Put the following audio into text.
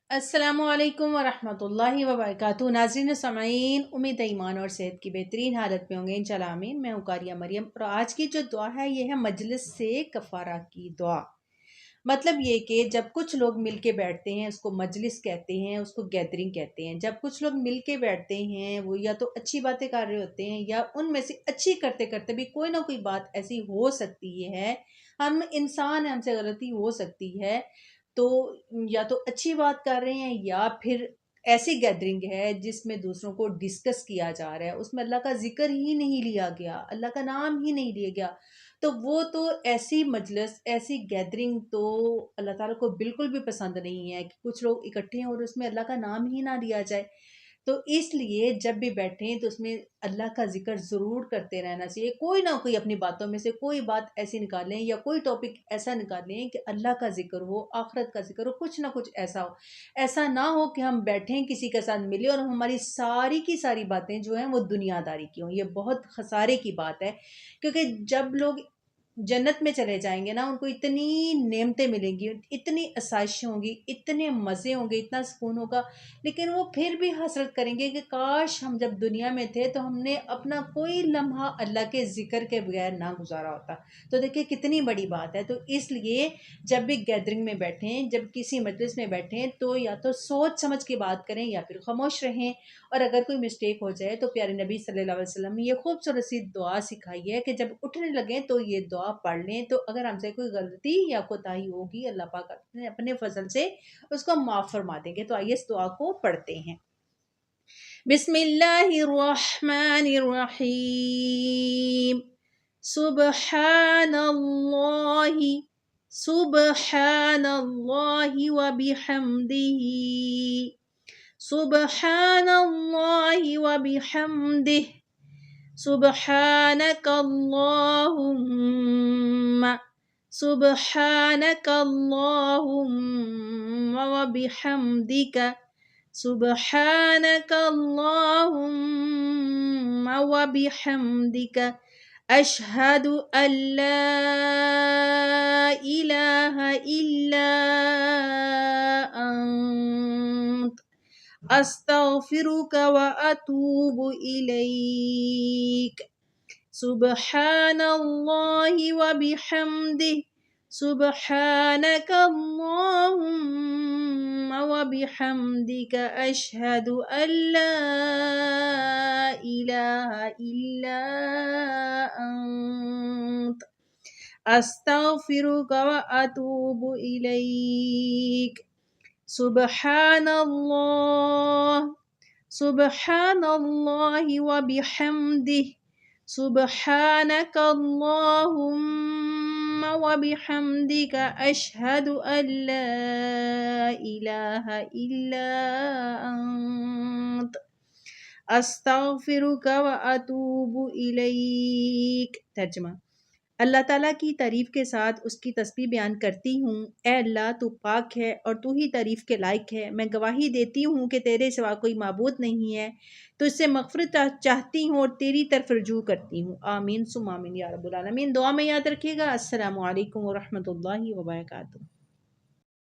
السلام علیکم ورحمۃ اللہ وبرکاتہ۔ ناظرین سامعین، امید ایمان اور صحت کی بہترین حالت میں ہوں گے انشاءاللہ آمین۔ میں ہوں قاریہ مریم، اور آج کی جو دعا ہے یہ ہے مجلس سے کفارہ کی دعا۔ مطلب یہ کہ جب کچھ لوگ مل کے بیٹھتے ہیں اس کو مجلس کہتے ہیں، اس کو گیدرنگ کہتے ہیں۔ جب کچھ لوگ مل کے بیٹھتے ہیں وہ یا تو اچھی باتیں کر رہے ہوتے ہیں، یا ان میں سے اچھی کرتے کرتے بھی کوئی نہ کوئی بات ایسی ہو سکتی ہے، ہم انسان ہیں، ہم سے غلطی ہو سکتی ہے، تو یا تو اچھی بات کر رہے ہیں یا پھر ایسی گیدرنگ ہے جس میں دوسروں کو ڈسکس کیا جا رہا ہے، اس میں اللہ کا ذکر ہی نہیں لیا گیا، اللہ کا نام ہی نہیں لیا گیا، تو وہ تو ایسی مجلس، ایسی گیدرنگ تو اللہ تعالیٰ کو بالکل بھی پسند نہیں ہے کہ کچھ لوگ اکٹھے ہیں اور اس میں اللہ کا نام ہی نہ لیا جائے۔ تو اس لیے جب بھی بیٹھیں تو اس میں اللہ کا ذکر ضرور کرتے رہنا چاہیے۔ کوئی نہ کوئی اپنی باتوں میں سے کوئی بات ایسی نکالیں یا کوئی ٹاپک ایسا نکالیں کہ اللہ کا ذکر ہو، آخرت کا ذکر ہو، کچھ نہ کچھ ایسا ہو۔ ایسا نہ ہو کہ ہم بیٹھیں کسی کے ساتھ ملے اور ہماری ساری کی ساری باتیں جو ہیں وہ دنیا داری کی ہوں۔ یہ بہت خسارے کی بات ہے، کیونکہ جب لوگ جنت میں چلے جائیں گے نا، ان کو اتنی نعمتیں ملیں گی، اتنی آسائشیں ہوں گی، اتنے مزے ہوں گے، اتنا سکون ہوگا، لیکن وہ پھر بھی حسرت کریں گے کہ کاش ہم جب دنیا میں تھے تو ہم نے اپنا کوئی لمحہ اللہ کے ذکر کے بغیر نہ گزارا ہوتا۔ تو دیکھیں کتنی بڑی بات ہے۔ تو اس لیے جب بھی گیدرنگ میں بیٹھیں، جب کسی مجلس میں بیٹھیں، تو یا تو سوچ سمجھ کے بات کریں یا پھر خاموش رہیں، اور اگر کوئی مسٹیک ہو جائے تو پیارے نبی صلی اللہ علیہ وسلم نے یہ خوبصورت سی دعا سکھائی ہے کہ جب اٹھنے لگیں تو یہ دعا پڑھ لیں، تو اگر ہم سے کوئی غلطی یا کوتاہی ہوگی اللہ پاک اپنے فضل سے اس کو معاف فرما دیں گے۔ تو آئیے اس دعا کو پڑھتے ہیں۔ بسم اللہ الرحمن الرحیم۔ سبحان اللہ، سبحان اللہ وبحمدہ، سبحان اللہ وبحمدہ، سبحانک اللہم، سبحانک اللہم وبحمدک، سبحانک اللہم وبحمدک، اشہد ان لا الہ الا انت، استغفرک واتوب الیک۔ سبحان اللہ وبحمدہ، سبحانک اللہم وبحمدک، اشہد ان لا الہ الا انت، استغفرک واتوب الیک۔ سبحان اللہ، سبحان اللہ وبحمدہ، سبحانک اللہم وبحمدک، اشہد ان لا الہ الا انت، استغفرک واتوب الیک۔ ترجمہ: اللہ تعالیٰ کی تعریف کے ساتھ اس کی تسبیح بیان کرتی ہوں۔ اے اللہ، تو پاک ہے اور تو ہی تعریف کے لائق ہے۔ میں گواہی دیتی ہوں کہ تیرے سوا کوئی معبود نہیں ہے، تو اس سے مغفرت چاہتی ہوں اور تیری طرف رجوع کرتی ہوں۔ آمین ثم آمین یا رب العالمین۔ دعا میں یاد رکھیے گا۔ السلام علیکم ورحمۃ اللہ وبرکاتہ۔